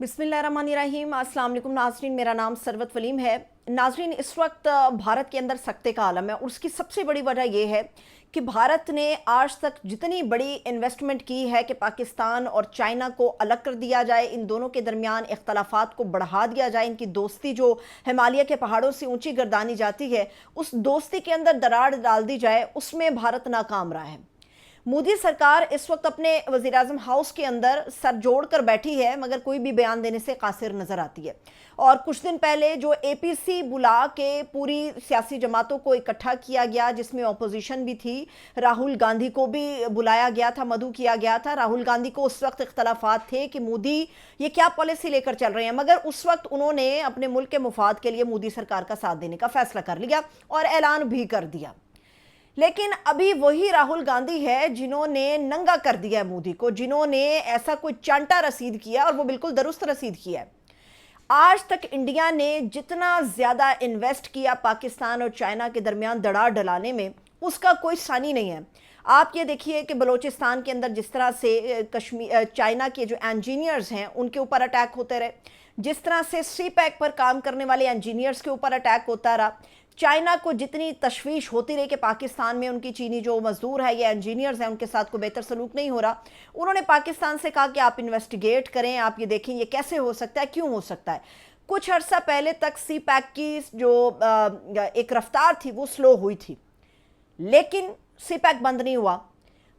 बिस्मिल्लाहिर्रहमानिर्रहीम। अस्सलाम वालेकुम नाज़रीन, मेरा नाम सरवत वलीम है। नाज़रीन, इस वक्त भारत के अंदर सख्ते का आलम है और उसकी सबसे बड़ी वजह यह है कि भारत ने आज तक जितनी बड़ी इन्वेस्टमेंट की है कि पाकिस्तान और चाइना को अलग कर दिया जाए, इन दोनों के दरमियान इख्तलाफात को बढ़ा दिया जाए, इनकी दोस्ती जो हिमालय के पहाड़ों से ऊंची गर्दानी जाती है उस दोस्ती के अंदर दरार डाल दी जाए, उसमें भारत नाकाम रहा है। मोदी सरकार इस वक्त अपने वज़ीर आज़म हाउस के अंदर सर जोड़ कर बैठी है, मगर कोई भी बयान देने से कासिर नज़र आती है। और कुछ दिन पहले जो एपीसी बुला के पूरी सियासी जमातों को इकट्ठा किया गया, जिसमें अपोजिशन भी थी, राहुल गांधी को भी बुलाया गया था, मदऊ किया गया था। राहुल गांधी को उस वक्त इख्तलाफात थे कि मोदी ये क्या पॉलिसी लेकर चल रहे हैं, मगर उस वक्त उन्होंने अपने मुल्क के मुफाद के लिए मोदी सरकार का साथ देने का फैसला कर लिया और ऐलान भी कर दिया। लेकिन अभी वही राहुल गांधी है जिन्होंने नंगा कर दिया है मोदी को, जिन्होंने ऐसा कोई चांटा रसीद किया और वो बिल्कुल दुरुस्त रसीद किया है। आज तक इंडिया ने जितना ज़्यादा इन्वेस्ट किया पाकिस्तान और चाइना के दरमियान दरार डलाने में, उसका कोई सानी नहीं है। आप ये देखिए कि बलूचिस्तान के अंदर जिस तरह से चाइना के जो इंजीनियर्स हैं उनके ऊपर अटैक होते रहे, जिस तरह से सी पैक पर काम करने वाले इंजीनियर्स के ऊपर अटैक होता रहा, चाइना को जितनी तशवीश होती रही कि पाकिस्तान में उनकी चीनी जो मजदूर है या इंजीनियर्स हैं उनके साथ कोई बेहतर सलूक नहीं हो रहा, उन्होंने पाकिस्तान से कहा कि आप इन्वेस्टिगेट करें, आप ये देखें ये कैसे हो सकता है, क्यों हो सकता है। कुछ अर्सा पहले तक सी पैक की जो एक रफ्तार थी वो स्लो हुई थी, लेकिन सी पैक बंद नहीं हुआ।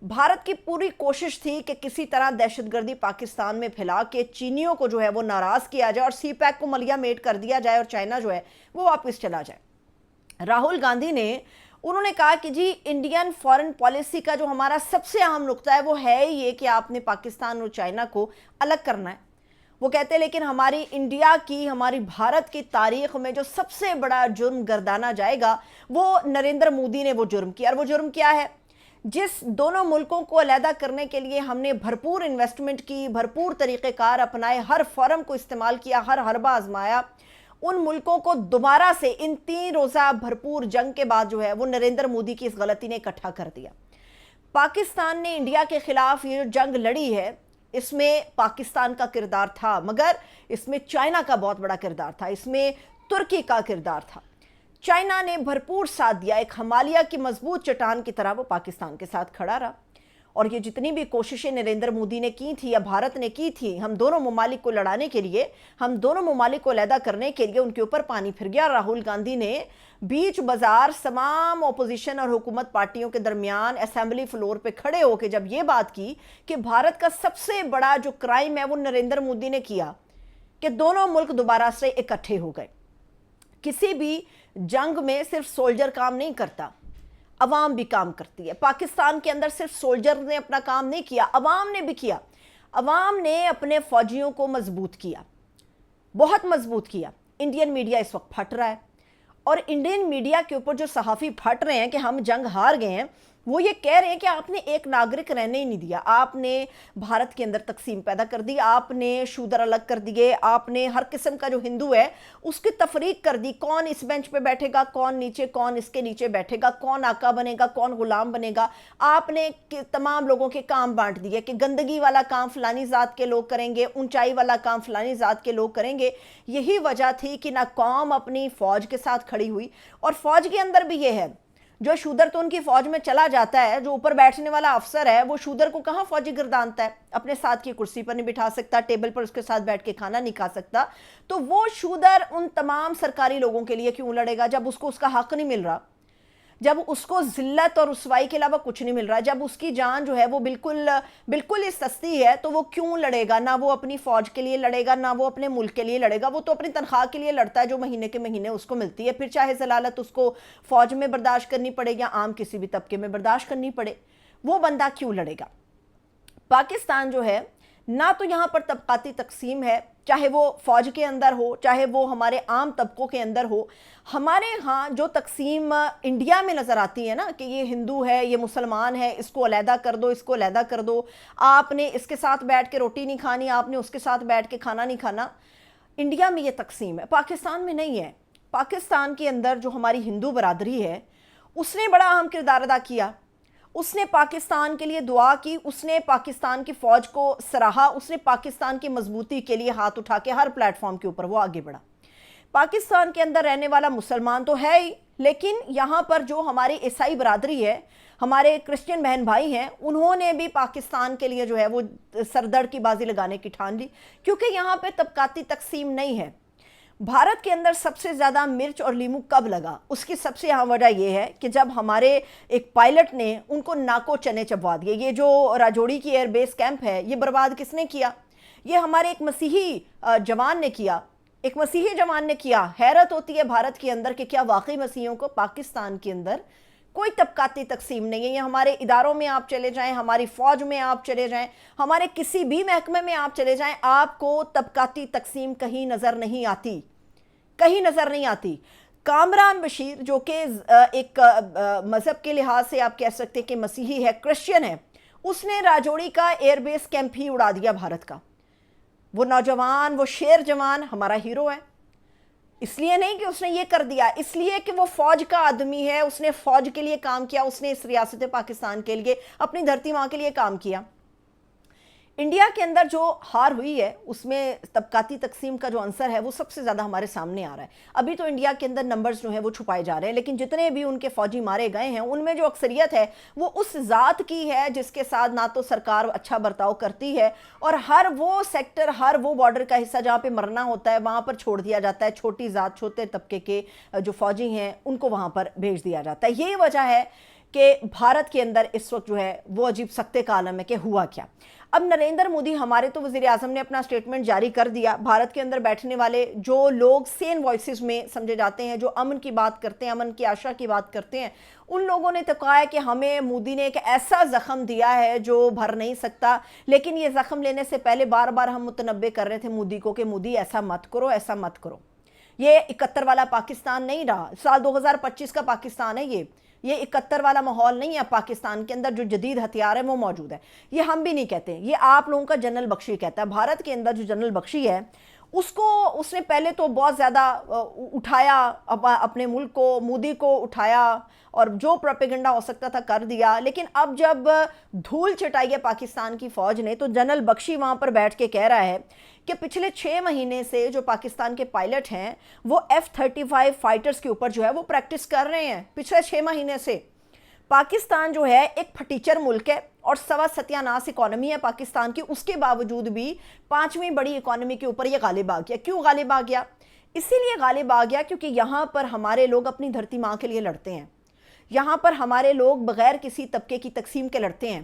भारत की पूरी कोशिश थी कि किसी तरह दहशतगर्दी पाकिस्तान में फैला के चीनियों को जो है वो नाराज़ किया जाए और सी पैक को मलिया मेट कर दिया जाए और चाइना जो है वो वापस चला जाए। राहुल गांधी ने उन्होंने कहा कि जी इंडियन फॉरेन पॉलिसी का जो हमारा सबसे अहम नुक्ता है वो है ये कि आपने पाकिस्तान और चाइना को अलग करना है। वो कहते हैं लेकिन हमारी इंडिया की, हमारी भारत की तारीख में जो सबसे बड़ा जुर्म गर्दाना जाएगा वो नरेंद्र मोदी ने वो जुर्म किया। और वो जुर्म क्या है? जिस दोनों मुल्कों को अलहदा करने के लिए हमने भरपूर इन्वेस्टमेंट की, भरपूर तरीक़ेकार अपनाए, हर फॉरम को इस्तेमाल किया, हर हरबा आजमाया, उन मुल्कों को दोबारा से इन 3 रोज़ा भरपूर जंग के बाद जो है वो नरेंद्र मोदी की इस गलती ने इकट्ठा कर दिया। पाकिस्तान ने इंडिया के खिलाफ ये जो जंग लड़ी है इसमें पाकिस्तान का किरदार था, मगर इसमें चाइना का बहुत बड़ा किरदार था, इसमें तुर्की का किरदार था। चाइना ने भरपूर साथ दिया, एक हिमालय की मजबूत चट्टान की तरह वो पाकिस्तान के साथ खड़ा रहा। और ये जितनी भी कोशिशें नरेंद्र मोदी ने की थी या भारत ने की थी हम दोनों ममालिक को लड़ाने के लिए, हम दोनों ममालिक को अलहदा करने के लिए, उनके ऊपर पानी फिर गया। राहुल गांधी ने बीच बाजार तमाम अपोजिशन और हुकूमत पार्टियों के दरमियान असेंबली फ्लोर पे खड़े होकर जब ये बात की कि भारत का सबसे बड़ा जो क्राइम है वो नरेंद्र मोदी ने किया कि दोनों मुल्क दोबारा से इकट्ठे हो गए। किसी भी जंग में सिर्फ सोल्जर काम नहीं करता, अवाम भी काम करती है। पाकिस्तान के अंदर सिर्फ सोल्जर ने अपना काम नहीं किया, अवाम ने भी किया। अवाम ने अपने फौजियों को मजबूत किया, बहुत मजबूत किया। इंडियन मीडिया इस वक्त फट रहा है और इंडियन मीडिया के ऊपर जो सहाफ़ी फट रहे हैं कि हम जंग हार गए हैं, वो ये कह रहे हैं कि आपने एक नागरिक रहने ही नहीं दिया, आपने भारत के अंदर तकसीम पैदा कर दी, आपने शूदर अलग कर दिए, आपने हर किस्म का जो हिंदू है उसकी तफरीक कर दी। कौन इस बेंच पे बैठेगा, कौन नीचे, कौन इसके नीचे बैठेगा, कौन आका बनेगा, कौन गुलाम बनेगा। आपने तमाम लोगों के काम बांट दिए कि गंदगी वाला काम फलानी ज़ात के लोग करेंगे, ऊंचाई वाला काम फलानी ज़ात के लोग करेंगे। यही वजह थी कि ना कौम अपनी फ़ौज के साथ खड़ी हुई। और फ़ौज के अंदर भी ये है, जो शूदर तो उनकी फौज में चला जाता है, जो ऊपर बैठने वाला अफसर है वो शूदर को कहाँ फौजी गर्दानता है, अपने साथ की कुर्सी पर नहीं बिठा सकता, टेबल पर उसके साथ बैठ के खाना नहीं खा सकता। तो वो शूदर उन तमाम सरकारी लोगों के लिए क्यों लड़ेगा जब उसको उसका हक नहीं मिल रहा, जब उसको जिल्लत और रुसवाई के अलावा कुछ नहीं मिल रहा, जब उसकी जान जो है वो बिल्कुल ही सस्ती है, तो वो क्यों लड़ेगा? ना वो अपनी फौज के लिए लड़ेगा, ना वो अपने मुल्क के लिए लड़ेगा, वो तो अपनी तनख्वाह के लिए लड़ता है जो महीने के महीने उसको मिलती है। फिर चाहे जलालत उसको फौज में बर्दाश्त करनी पड़े या आम किसी भी तबके में बर्दाश्त करनी पड़े, वो बंदा क्यों लड़ेगा? पाकिस्तान जो है ना तो यहाँ पर तबकाती तकसीम है, चाहे वो फौज के अंदर हो, चाहे वो हमारे आम तबकों के अंदर हो। हमारे यहाँ जो तकसीम इंडिया में नज़र आती है ना कि ये हिंदू है, ये मुसलमान है, इसको अलहदा कर दो, इसको अलहदा कर दो, आपने इसके साथ बैठ के रोटी नहीं खानी, आपने उसके साथ बैठ के खाना नहीं खाना। इंडिया में ये तकसीम है, पाकिस्तान में नहीं है। पाकिस्तान के अंदर जो हमारी हिंदू बरादरी है उसने बड़ा अहम किरदार अदा किया। اس نے پاکستان کے لیے دعا کی, اس نے پاکستان کی فوج کو سراہا, اس نے پاکستان کی مضبوطی کے لیے ہاتھ اٹھا کے ہر پلیٹ فارم کے اوپر وہ آگے بڑھا. پاکستان کے اندر رہنے والا مسلمان تو ہے ہی, لیکن یہاں پر جو ہماری عیسائی برادری ہے, ہمارے کرسچن بہن بھائی ہیں, انہوں نے بھی پاکستان کے لیے جو ہے وہ سردڑ کی بازی لگانے کی ٹھان لی, کیونکہ یہاں پہ طبقاتی تقسیم نہیں ہے. بھارت کے اندر سب سے زیادہ مرچ اور لیمو کب لگا؟ اس کی سب سے اہم وجہ یہ ہے کہ جب ہمارے ایک پائلٹ نے ان کو ناکو چنے چبوا دیے. یہ جو راجوڑی کی ایئر بیس کیمپ ہے, یہ برباد کس نے کیا؟ یہ ہمارے ایک مسیحی جوان نے کیا, ایک مسیحی جوان نے کیا. حیرت ہوتی ہے بھارت کے اندر کہ کیا واقعی مسیحیوں کو پاکستان کے اندر کوئی طبقاتی تقسیم نہیں ہے. یہ ہمارے اداروں میں آپ چلے جائیں, ہماری فوج میں آپ چلے جائیں, ہمارے کسی بھی محکمے میں آپ چلے جائیں, آپ کو طبقاتی تقسیم کہیں نظر نہیں آتی, کہیں نظر نہیں آتی. کامران بشیر جو کہ ایک مذہب کے لحاظ سے آپ کہہ سکتے ہیں کہ مسیحی ہے, کرسچن ہے, اس نے راجوڑی کا ایئر بیس کیمپ ہی اڑا دیا بھارت کا. وہ نوجوان, وہ شیر جوان ہمارا ہیرو ہے. اس لیے نہیں کہ اس نے یہ کر دیا, اس لیے کہ وہ فوج کا آدمی ہے, اس نے فوج کے لیے کام کیا, اس نے اس ریاست پاکستان کے لیے, اپنی دھرتی ماں کے لیے کام کیا. انڈیا کے اندر جو ہار ہوئی ہے اس میں طبقاتی تقسیم کا جو عنصر ہے وہ سب سے زیادہ ہمارے سامنے آ رہا ہے. ابھی تو انڈیا کے اندر نمبرز جو ہیں وہ چھپائے جا رہے ہیں, لیکن جتنے بھی ان کے فوجی مارے گئے ہیں ان میں جو اکثریت ہے وہ اس ذات کی ہے جس کے ساتھ نہ تو سرکار اچھا برتاؤ کرتی ہے, اور ہر وہ سیکٹر, ہر وہ بارڈر کا حصہ جہاں پہ مرنا ہوتا ہے وہاں پر چھوڑ دیا جاتا ہے. چھوٹی ذات, چھوٹے طبقے کے جو فوجی ہیں ان کو وہاں پر بھیج دیا جاتا ہے. یہی وجہ ہے کہ بھارت کے اندر اس وقت جو ہے وہ عجیب سکتے کا عالم ہے کہ ہوا کیا. اب نریندر مودی, ہمارے تو وزیر اعظم نے اپنا سٹیٹمنٹ جاری کر دیا. بھارت کے اندر بیٹھنے والے جو لوگ سین وائسز میں سمجھے جاتے ہیں, جو امن کی بات کرتے ہیں, امن کی آشا کی بات کرتے ہیں, ان لوگوں نے تو کہا ہے کہ ہمیں مودی نے ایک ایسا زخم دیا ہے جو بھر نہیں سکتا. لیکن یہ زخم لینے سے پہلے بار بار ہم متنبع کر رہے تھے مودی کو کہ مودی ایسا مت کرو, ایسا مت کرو. یہ 71 والا پاکستان نہیں رہا, سال 2025 کا پاکستان ہے. یہ 71 والا ماحول نہیں ہے. پاکستان کے اندر جو جدید ہتھیار ہے وہ موجود ہے. یہ ہم بھی نہیں کہتے, یہ آپ لوگوں کا جنرل بخشی کہتا ہے. بھارت کے اندر جو جنرل بخشی ہے اس نے پہلے تو بہت زیادہ اٹھایا اپنے ملک کو, مودی کو اٹھایا, اور جو پروپیگنڈا ہو سکتا تھا کر دیا. لیکن اب جب دھول چٹائی ہے پاکستان کی فوج نے, تو جنرل بخشی وہاں پر بیٹھ کے کہہ رہا ہے کہ پچھلے 6 مہینے سے جو پاکستان کے پائلٹ ہیں وہ F-35 فائٹرز کے اوپر جو ہے وہ پریکٹس کر رہے ہیں. پچھلے 6 مہینے سے پاکستان جو ہے ایک پھٹیچر ملک ہے اور سوا ستیاناس اکانومی ہے پاکستان کی, اس کے باوجود بھی 5ویں بڑی اکانومی کے اوپر یہ غالب آ گیا. کیوں غالب آ گیا؟ اسی لیے غالب آ گیا کیونکہ یہاں پر ہمارے لوگ اپنی دھرتی ماں کے لیے لڑتے ہیں. یہاں پر ہمارے لوگ بغیر کسی طبقے کی تقسیم کے لڑتے ہیں.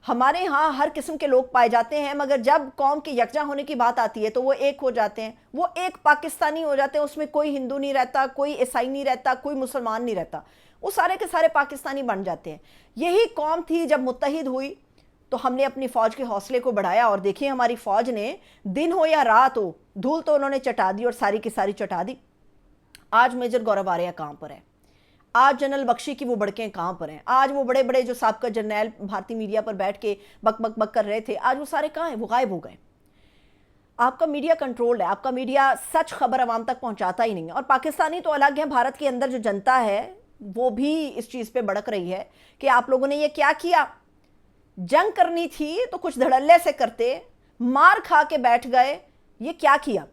ہمارے ہاں ہر قسم کے لوگ پائے جاتے ہیں, مگر جب قوم کے یکجا ہونے کی بات آتی ہے تو وہ ایک ہو جاتے ہیں, وہ ایک پاکستانی ہو جاتے ہیں. اس میں کوئی ہندو نہیں رہتا, کوئی عیسائی نہیں رہتا, کوئی مسلمان نہیں رہتا, وہ سارے کے سارے پاکستانی بن جاتے ہیں. یہی قوم تھی جب متحد ہوئی تو ہم نے اپنی فوج کے حوصلے کو بڑھایا, اور دیکھیں ہماری فوج نے دن ہو یا رات ہو, دھول تو انہوں نے چٹا دی اور ساری کی ساری چٹا دی. آج میجر گورو آریہ کہاں پر ہے؟ آج جنرل بخشی کی وہ بڑکیں کہاں پر ہیں؟ آج وہ بڑے بڑے جو سابقہ جرنیل بھارتی میڈیا پر بیٹھ کے بک بک بک کر رہے تھے, آج وہ سارے کہاں ہیں؟ وہ غائب ہو گئے. آپ کا میڈیا کنٹرول ہے, آپ کا میڈیا سچ خبر عوام تک پہنچاتا ہی نہیں ہے. اور پاکستانی تو الگ ہے, بھارت کے اندر جو جنتا ہے وہ بھی اس چیز پہ بڑک رہی ہے کہ آپ لوگوں نے یہ کیا کیا. جنگ کرنی تھی تو کچھ دھڑلے سے کرتے, مار کھا کے بیٹھ گئے, یہ کیا کیا.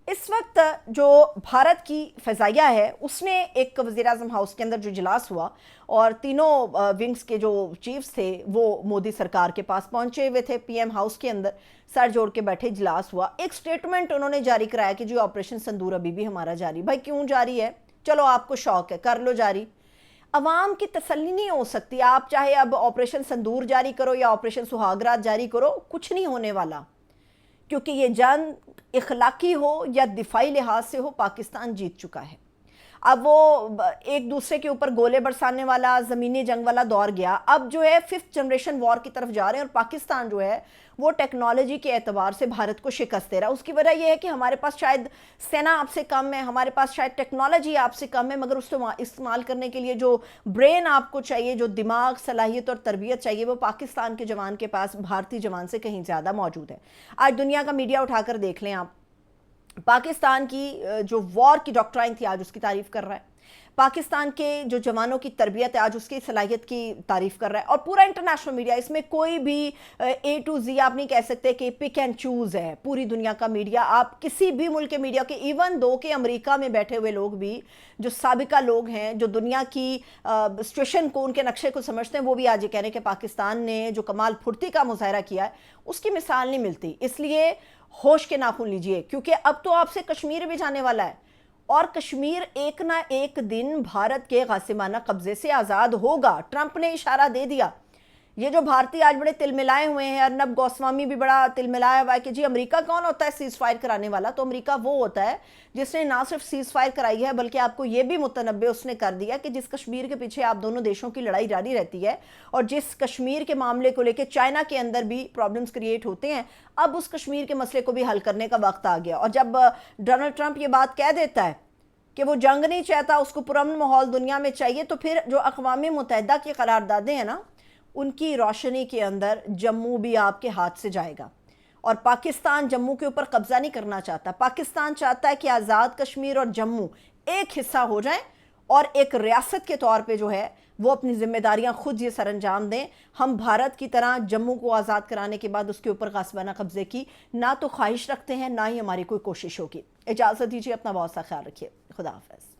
اس وقت جو بھارت کی فضائیہ ہے اس نے ایک وزیراعظم ہاؤس کے اندر جو اجلاس ہوا, اور تینوں ونگز کے جو چیفز تھے وہ مودی سرکار کے پاس پہنچے ہوئے تھے. پی ایم ہاؤس کے اندر سر جوڑ کے بیٹھے, اجلاس ہوا. ایک سٹیٹمنٹ انہوں نے جاری کرایا کہ جو آپریشن سندور ابھی بھی ہمارا جاری. بھائی کیوں جاری ہے؟ چلو آپ کو شوق ہے, کر لو جاری. عوام کی تسلی نہیں ہو سکتی. آپ چاہے اب آپریشن سندور جاری کرو یا آپریشن سہاگرات جاری کرو, کچھ نہیں ہونے والا, کیونکہ یہ جنگ اخلاقی ہو یا دفاعی لحاظ سے ہو پاکستان جیت چکا ہے. اب وہ ایک دوسرے کے اوپر گولے برسانے والا زمینی جنگ والا دور گیا. اب جو ہے 5th جنریشن وار کی طرف جا رہے ہیں, اور پاکستان جو ہے وہ ٹیکنالوجی کے اعتبار سے بھارت کو شکست دے رہا ہے. اس کی وجہ یہ ہے کہ ہمارے پاس شاید سینا آپ سے کم ہے, ہمارے پاس شاید ٹیکنالوجی آپ سے کم ہے, مگر اس کو استعمال کرنے کے لیے جو برین آپ کو چاہیے, جو دماغ, صلاحیت اور تربیت چاہیے, وہ پاکستان کے جوان کے پاس بھارتی جوان سے کہیں زیادہ موجود ہے. آج دنیا کا میڈیا اٹھا کر دیکھ لیں آپ, پاکستان کی جو وار کی ڈاکٹرائن تھی آج اس کی تعریف کر رہا ہے. पाकिस्तान के जो जवानों की तरबियत है आज उसकी सलाहियत की तारीफ कर रहा है, और पूरा इंटरनेशनल मीडिया, इसमें कोई भी ए टू जी आप नहीं कह सकते कि पिक एंड चूज है। पूरी दुनिया का मीडिया, आप किसी भी मुल्क के मीडिया के, इवन दो के अमेरिका में बैठे हुए लोग भी, जो साबिका लोग हैं, जो दुनिया की सिचुएशन को, उनके नक्शे को समझते हैं, वो भी आज ये कह रहे हैं कि पाकिस्तान ने जो कमाल फुर्ती का मुजाहरा किया है उसकी मिसाल नहीं मिलती। इसलिए होश के नाखून लीजिए, क्योंकि अब तो आपसे कश्मीर भी जाने वाला है, और कश्मीर एक ना एक दिन भारत के गासिमाना कब्जे से आज़ाद होगा। ट्रंप ने इशारा दे दिया। ये जो भारतीय आज बड़े तिलमिलाए हुए हैं, अर्नब गोस्वामी भी बड़ा तिलमिलाया हुआ है कि जी अमेरिका कौन होता है सीज फायर कराने वाला। तो अमेरिका वो होता है जिसने ना सिर्फ सीज फायर कराई है, बल्कि आपको ये भी मुतनब्बे उसने कर दिया कि जिस कश्मीर के पीछे आप दोनों देशों की लड़ाई जारी रहती है, और जिस कश्मीर के मामले को लेकर चाइना के अंदर भी प्रॉब्लम्स क्रिएट होते हैं, अब उस कश्मीर के मसले को भी हल करने का वक्त आ गया। और जब डोनाल्ड ट्रंप ये बात कह देता है कि वो जंग नहीं चाहता, उसको पुरअमन माहौल दुनिया में चाहिए, तो फिर जो अक़वाम मुत्तहिदा की करारदादें हैं ना, उनकी रोशनी के अंदर जम्मू भी आपके हाथ से जाएगा। और पाकिस्तान जम्मू के ऊपर कब्जा नहीं करना चाहता। पाकिस्तान चाहता है कि आज़ाद कश्मीर और जम्मू एक हिस्सा हो जाएं, और एक रियासत के तौर पे जो है वो अपनी जिम्मेदारियां खुद ये सरअंजाम दें। हम भारत की तरह जम्मू को आज़ाद कराने के बाद उसके ऊपर गासिबाना कब्जे की ना तो ख्वाहिश रखते हैं, ना ही हमारी कोई कोशिश होगी। इजाज़त दीजिए, अपना बहुत सा ख्याल रखिए। खुदा हाफ़िज़।